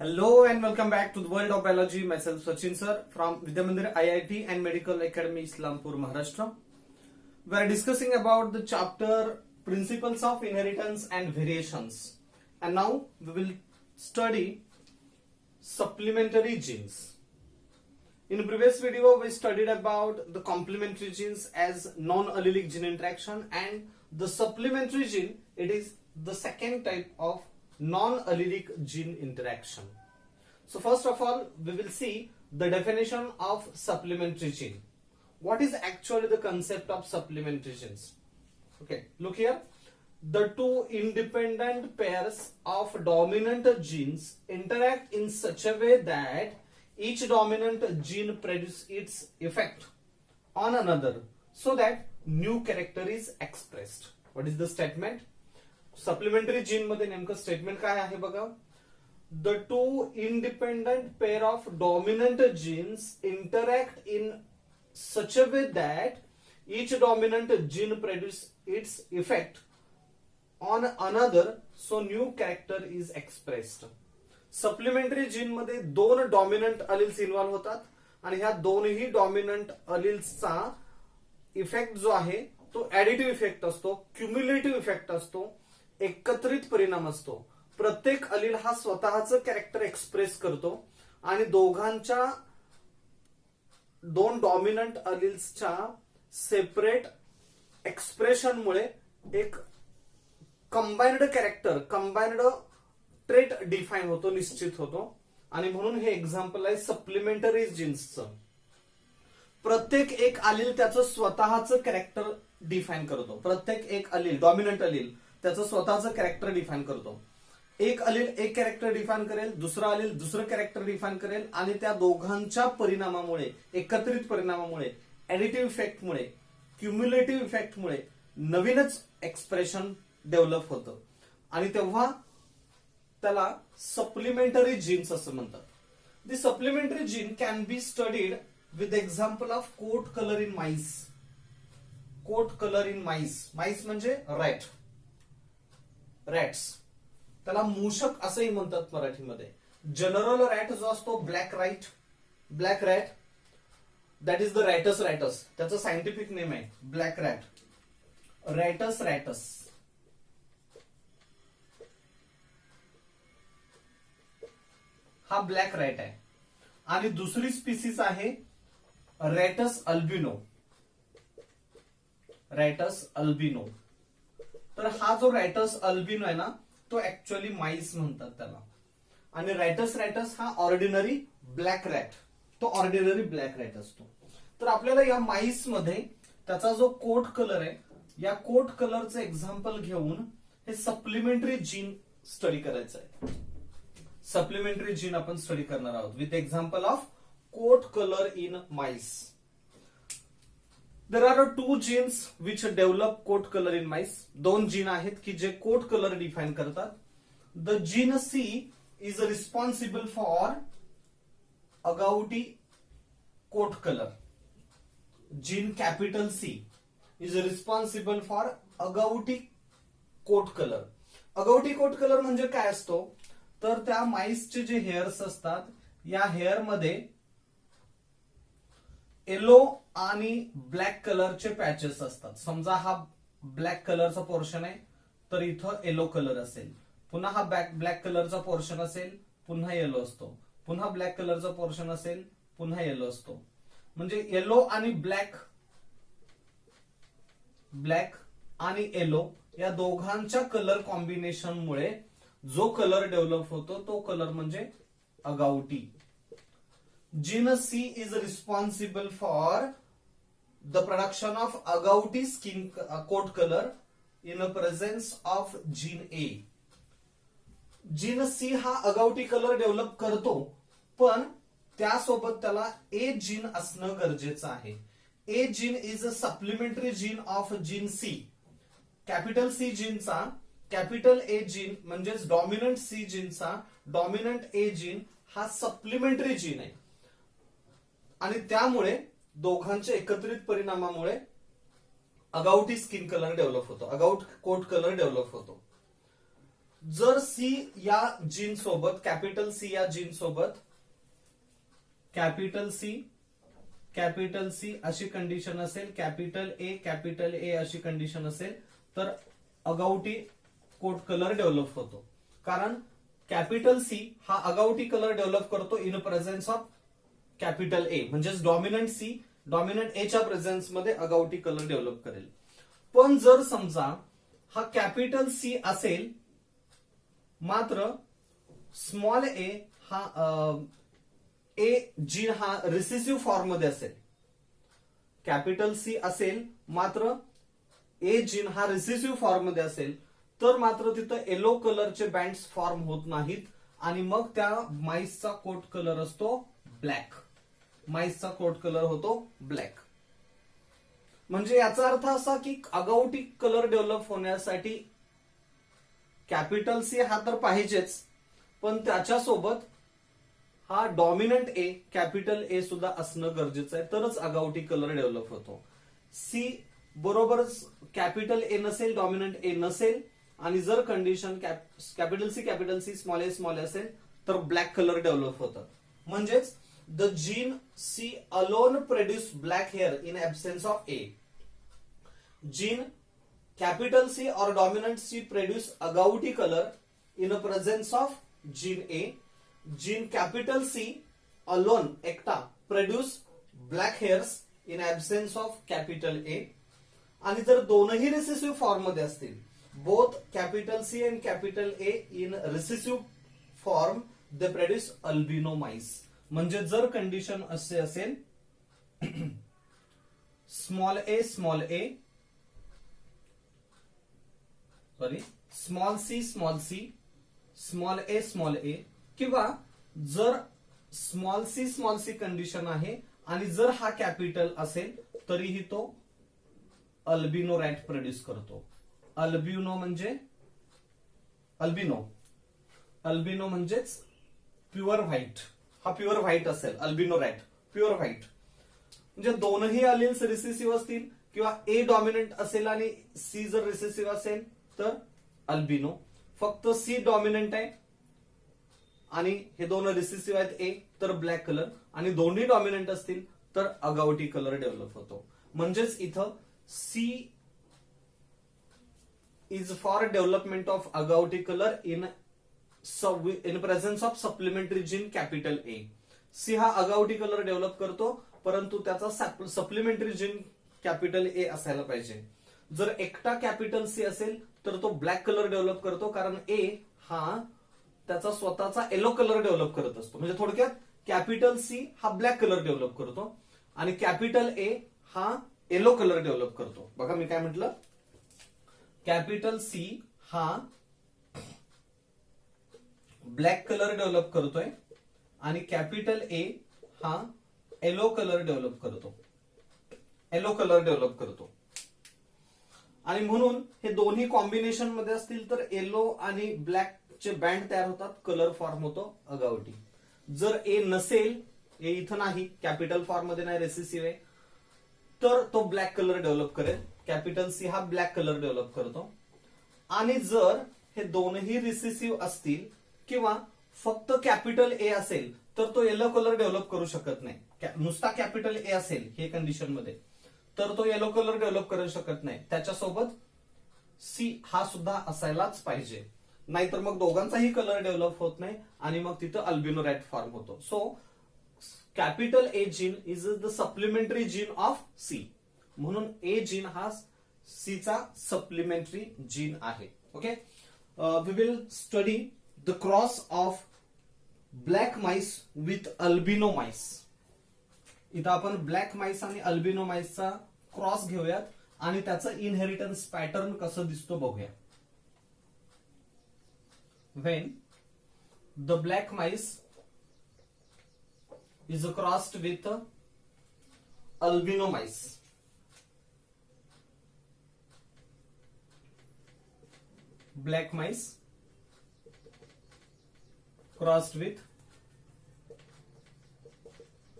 Hello and welcome back to the world of biology. Myself Sachin sir from Vidya Mandir IIT and Medical Academy Islampur, Maharashtra. We are discussing about the chapter Principles of Inheritance and Variations. And now we will study supplementary genes. In the previous video we studied about the complementary genes as non-allelic gene interaction, and the supplementary gene, it is the second type of non-allelic gene interaction. So first of all, we will see the definition of supplementary gene. What is actually the concept of supplementary genes? Okay, look here. The two independent pairs of dominant genes interact in such a way that each dominant gene produces its effect on another so that new character is expressed. What is the statement? Supplementary gene मध्ये नेमकं statement काय आहे बघा. The two independent pair of dominant genes interact in such a way that each dominant gene produce its effect on another so new character is expressed. Supplementary gene मध्ये दोन dominant अलिल्स involve होतात आणि ह्या दोनही dominant अलिल्सचा effect जो आहे तो additive effect असतो, क्युम्युलेटिव्ह इफेक्ट असतो, एकत्रित परिणाम असतो. प्रत्येक अलील हा स्वतःचं कॅरेक्टर एक्सप्रेस करतो आणि दोघांच्या दोन डॉमिनंट अलिल्सच्या सेपरेट एक्सप्रेशनमुळे एक combined character, combined trait define होतो, निश्चित होतो. आणि म्हणून हे एक्झाम्पल आहे सप्लिमेंटरी जीन्सचं. प्रत्येक एक अलील त्याचं स्वतःचं कॅरेक्टर डिफाइन करतो. प्रत्येक एक अलील, डॉमिनंट अलील त्याचं स्वतःचं कॅरेक्टर डिफाइन करतो. एक अलील एक कॅरेक्टर डिफाइन करेल, दुसरा अलील दुसरं कॅरेक्टर डिफाइन करेल आणि त्या दोघांच्या परिणामामुळे, एकत्रित परिणामामुळे, ऍडिटिव्ह इफेक्टमुळे, क्युम्युलेटिव्ह इफेक्टमुळे नवीनच एक्सप्रेशन डेव्हलप होतं आणि तेव्हा त्याला सप्लिमेंटरी जीन्स असं म्हणतात. The supplementary gene can be studied with example of coat colour in mice. Coat colour in mice. Mice म्हणजे रॅट, रॅट्स. त्याला मूषक असंही म्हणतात मराठीमध्ये. जनरल रॅट जो असतो black rat, that is the rattus rattus. त्याचं सायंटिफिक नेम आहे ब्लॅक रॅट, रॅटस रॅटस. हा ब्लॅक रॅट आहे. आणि दुसरी स्पीसीज आहे रॅटस अल्बिनो. Rattus albino. तर हा जो रॅटस अल्बिनो आहे ना, तो ऍक्च्युअली माईस म्हणतात त्याला. आणि रॅटस रॅटस हा ऑर्डिनरी ब्लॅक रॅट, तो ऑर्डिनरी ब्लॅक रॅट असतो. तर आपल्याला या माईस मध्ये त्याचा जो कोट कलर आहे, या कोट कलरचं एक्झाम्पल घेऊन हे सप्लिमेंटरी जीन स्टडी करायचं आहे. सप्लिमेंटरी जीन आपण स्टडी करणार आहोत with example of coat colour in mice. There are two genes which develop coat color in mice. दोन जीन आहेत की जे कोट कलर डिफाइन करतात. The gene C is responsible for agouti coat color. Gene capital C is responsible for agouti coat color. agouti coat color म्हणजे काय असतो, तर त्या माईसचे जे हेअर्स असतात, या हेअर मध्ये येलो आणि ब्लॅक कलरचे पॅचेस असतात. समजा हा ब्लॅक कलरचा पोर्शन आहे तर इथं येलो कलर असेल, पुन्हा हा ब्लॅक कलरचा पोर्शन असेल, पुन्हा येलो असतो, पुन्हा ब्लॅक कलरचा पोर्शन असेल, पुन्हा येलो असतो. म्हणजे येलो आणि ब्लॅक आणि येलो या दोघांच्या कलर कॉम्बिनेशनमुळे जो कलर डेव्हलप होतो तो कलर म्हणजे agouti. Gene C is responsible for the production of agouti skin coat color in the presence of gene A. Gene C हा agouti color डेव्हलप करतो, पण त्यासोबत त्याला A जीन असणं गरजेचं आहे. A gene is a supplementary gene of gene C. Capital C जीनचा capital A gene म्हणजेच डॉमिनंट C जीनचा डॉमिनंट A जीन हा सप्लिमेंटरी जीन आहे आणि त्यामुळे दोघांच्या एकत्रित परिणामामुळे अगाउटी स्किन कलर डेव्हलप होतो, अगाउट कोट कलर डेव्हलप होतो. जर सी या जीन सोबत, कॅपिटल सी या जीन सोबत कॅपिटल सी अशी कंडिशन असेल, कॅपिटल ए अशी कंडिशन असेल, तर अगाउटी कोट कलर डेव्हलप होतो. कारण कॅपिटल सी हा अगाउटी कलर डेव्हलप करतो इन प्रेझेन्स ऑफ कॅपिटल ए, म्हणजेच डॉमिनंट सी डॉमिनंट एच्या प्रेझेन्स मध्ये अगाउटी कलर डेव्हलप करेल. पण जर समजा हा कॅपिटल सी असेल मात्र स्मॉल ए हा ए जीन हा रिसेसिव्ह फॉर्म मध्ये असेल, कॅपिटल सी असेल मात्र ए जीन हा रिसेसिव्ह फॉर्म मध्ये असेल, तर मात्र तिथं येलो कलरचे बँड्स फॉर्म होत नाहीत आणि मग त्या माईसचा कोट कलर असतो ब्लॅक. माईसचा कोट कलर होतो ब्लॅक. म्हणजे याचा अर्थ असा की अगाउटी कलर डेव्हलप होण्यासाठी कॅपिटल सी हा तर पाहिजेच, पण त्याच्यासोबत हा डॉमिनंट ए कॅपिटल ए सुद्धा असणं गरजेचं आहे, तरच अगाउटी कलर डेव्हलप होतो. सी बरोबरच कॅपिटल ए नसेल, डॉमिनंट ए नसेल आणि जर condition capital C small A असेल तर ब्लॅक कलर डेव्हलप होतात. म्हणजेच the gene C alone produce black hair in absence of A. Gene capital C और dominant C produce agouti colour in presence of gene A. Gene capital C alone एकटा produce black hairs in absence of capital A. आणि जर दोनही recessive form मध्ये असतील, both capital C and capital A in recessive form, they produce albino mice. म्हणजे जर condition असे असेल small A small C small A किंवा जर स्मॉल सी कंडिशन आहे आणि जर हा कॅपिटल असेल तरीही तो अल्बिनो रॅट प्रोड्यूस करतो. अल्बिनो म्हणजेच प्युअर व्हाईट. हा प्युअर व्हाईट असेल अल्बिनो रॅट, प्युअर व्हाईट. म्हणजे दोनही अलिल्स रिसेसिव्ह असतील किंवा ए डॉमिनंट असेल आणि सी जर रिसेसिव्ह असेल तर अल्बिनो. फक्त सी डॉमिनंट आहे आणि हे दोन रिसेसिव्ह आहेत ए, तर ब्लॅक कलर. आणि दोन्ही डॉमिनंट असतील तर अगाउटी कलर डेव्हलप होतो. म्हणजेच इथं C is for development of agouti colour in presence of supplementary gene capital A. C हा अगाउटी कलर डेव्हलप करतो, परंतु त्याचा सप्लिमेंटरी जीन कॅपिटल ए असायला पाहिजे. जर एकटा कॅपिटल सी असेल तर तो ब्लॅक कलर डेव्हलप करतो, कारण ए हा त्याचा स्वतःचा येलो कलर डेव्हलप करत असतो. म्हणजे थोडक्यात कॅपिटल सी हा ब्लॅक कलर डेव्हलप करतो आणि कॅपिटल ए हा येलो कलर डेव्हलप करतो. बघा मी काय म्हटलं, कॅपिटल सी हा ब्लॅक कलर डेव्हलप करतोय आणि कॅपिटल ए हा येलो कलर डेव्हलप करतो. आणि म्हणून हे दोन्ही कॉम्बिनेशन मध्ये असतील तर येलो आणि ब्लॅक चे बँड तयार होतात, कलर फॉर्म होतो अगाउटी. जर ए नसेल, ए इथं नाही, कॅपिटल फॉर्म मध्ये नाही, रेसिसिव्ह आहे, तर तो ब्लॅक कलर डेव्हलप करेल. कॅपिटल सी हा ब्लॅक कलर डेव्हलप करतो. आणि जर हे दोनही रिसेसिव्ह असतील किंवा फक्त कॅपिटल ए असेल तर तो येलो कलर डेव्हलप करू शकत नाही. नुसता कॅपिटल ए असेल हे कंडिशन मध्ये तर तो येलो कलर डेव्हलप करू शकत नाही. त्याच्यासोबत सी हा सुद्धा असायलाच पाहिजे, नाहीतर मग दोघांचाही कलर डेव्हलप होत नाही आणि मग तिथं अल्बिनो रॅट फॉर्म होतो. So capital A gene is the supplementary gene of C. म्हणून ए जीन हा सी चा सप्लिमेंटरी जीन आहे. Okay, we will study the cross of black mice with albino mice. इथं आपण ब्लॅक माइस आणि albino माइसचा cross घेऊयात आणि त्याचं इनहेरिटन्स पॅटर्न कसं दिसतो बघूया. When the black mice is crossed with albino mice, black mice crossed with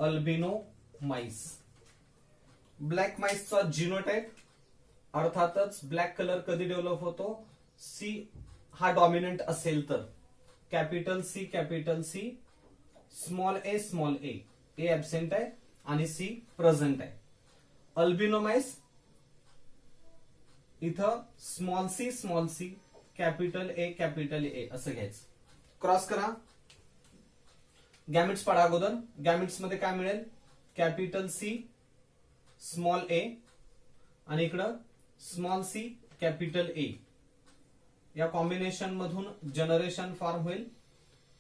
albino mice. Black माइसचा जिनोटाइप, अर्थातच ब्लॅक कलर कधी डेव्हलप होतो, सी हा डॉमिनंट असेल तर capital C small A absent आहे आणि सी प्रेझेंट आहे. अल्बिनोमाइस इथं स्मॉल सी कॅपिटल ए असं घ्यायचं. क्रॉस करा. गॅमिट्स पडा अगोदर. गॅमिट्स मध्ये काय मिळेल? कॅपिटल सी स्मॉल ए आणि इकडं स्मॉल सी कॅपिटल ए. या कॉम्बिनेशन मधून जनरेशन फॉर्म होईल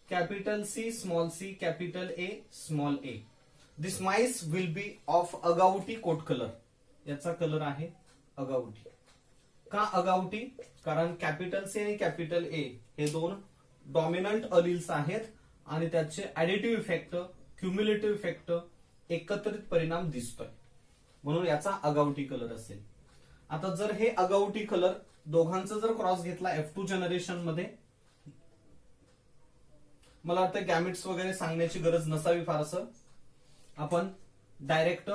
capital C capital A small A. This mice will be of agouti coat colour. याचा कलर आहे अगाउटी. का अगाउटी? कारण कॅपिटल सी आणि कॅपिटल ए हे दोन डॉमिनंट अलिल्स आहेत आणि त्याचे ऍडिटिव्ह इफेक्ट, क्युम्युलेटिव्ह इफेक्ट, एकत्रित परिणाम दिसतोय, म्हणून याचा अगाउटी कलर असेल. आता जर हे अगाउटी कलर दोघांचा जर क्रॉस घेतला F2 जनरेशन मध्ये, मला वाटतं गॅमिट्स वगैरे सांगण्याची गरज नसावी फारसं. आपण डायरेक्ट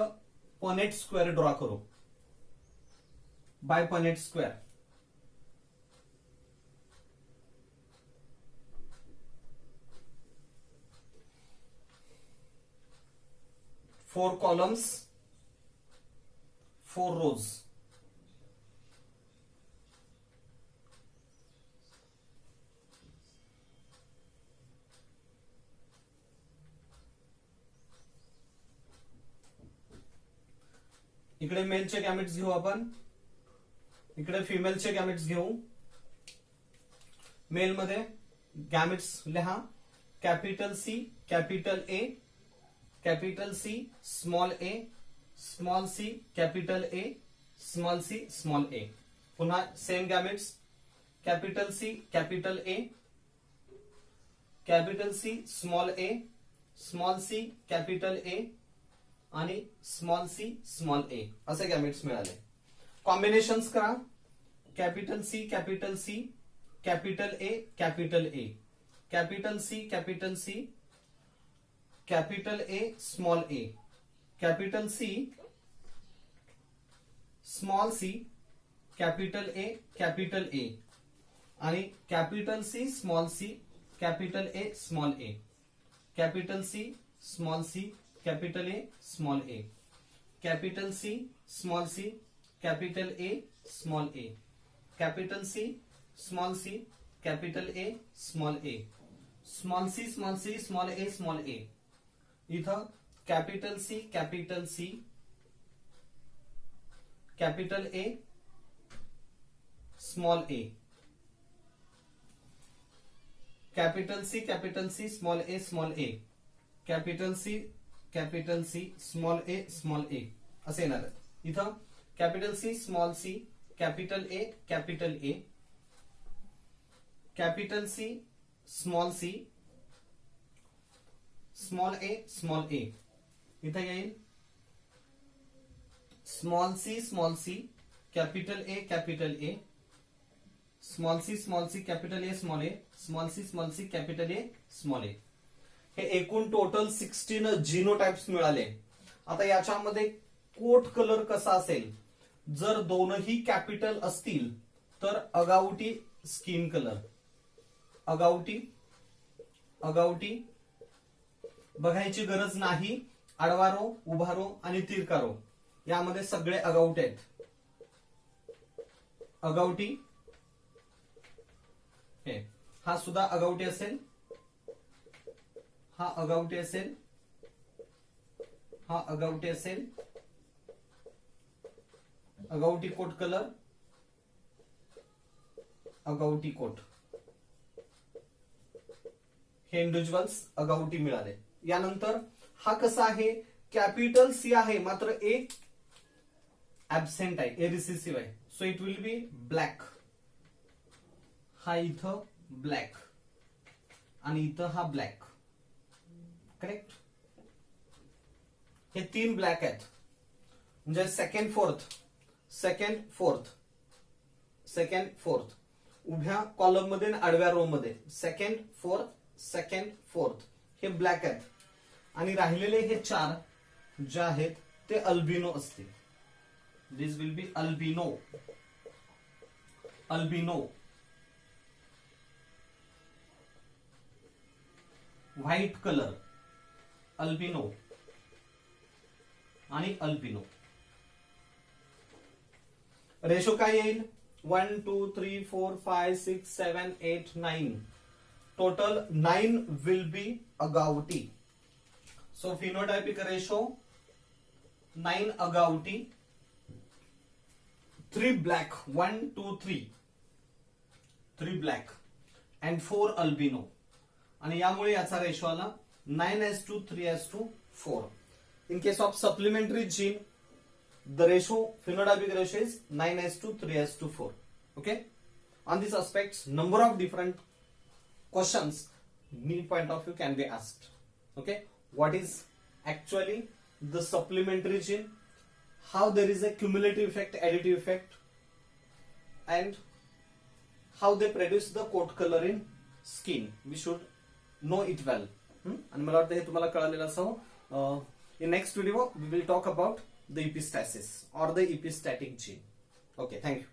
पनेट स्क्वेअर ड्रॉ करू by punnett square. Four columns, four rows. इकडे मेलचे गॅमेट्स घेऊ आपण, इकडे फिमेलचे गॅमेट्स घेऊ. मेल मध्ये गॅमेट्स लिहा capital C capital A capital C small C capital A small A. पुन्हा same gametes capital C capital A capital C small C capital A आणि स्मॉल ए असे गॅमेट्स मिळाले. कॉम्बिनेशन्स करा. Capital C capital A capital A capital C capital A capital C small C capital A आणि capital C capital A capital C capital A capital C capital A capital C capital A small A. इथं capital C capital A small A capital C small A capital C small A असे येणार आहे. इथं capital C capital A capital C small A इथं येईल small C capital A small C capital A small C capital A small ए. हे एकूण total 16 जिनोटाइप्स मिळाले. आता याच्यामध्ये कोट कलर कसा असेल? जर दोनही कॅपिटल असतील तर अगाउटी स्किन कलर. अगाउटी बघायची गरज नाही. आडवा रो, उभा रो आणि तिरका रो यामध्ये सगळे अगाउट आहेत. अगाउटी हा सुद्धा अगाउटी असेल, हा अगाउटी असेल, हा अगाउटी असेल. Agouti coat colour, agouti coat. हे इंडिव्हिज्युअल्स अगाउटी मिळाले. यानंतर हा कसा आहे? कॅपिटल सी आहे मात्र एक ऍबसेंट आहे, ए रिसेसिव्ह आहे. So it will be black. हा इथं ब्लॅक आणि इथं हा ब्लॅक. करेक्ट. हे तीन ब्लॅक आहेत म्हणजे सेकंड फोर्थ उभ्या कॉलम मध्ये आणि आडव्या रो मध्ये सेकंड फोर्थ हे ब्लॅक आहेत आणि राहिलेले हे चार जे आहेत ते अल्बिनो असतील. This will be albino. White colour albino आणि अल्बिनो. रेशो काय येईल? 1 2 3 4 5 6 7 8 9. Total 9 will be agouti. So phenotypic ratio 9 agouti, 3 black, 1 2 3 black and 4 albino. आणि यामुळे याचा रेशो आला 9:3:4. In case of supplementary gene, the ratio, phenotypic ratio is 9:3:4. Okay. On these aspects, number of different questions need point of view can be asked. Okay. What is actually the supplementary gene? How there is a cumulative effect, additive effect, and how they produce the coat color in skin. We should know it well. आणि मला वाटतं हे तुम्हाला कळालेलं असावं. In next video, we will talk about the epistasis or the epistatic gene. Okay, thank you.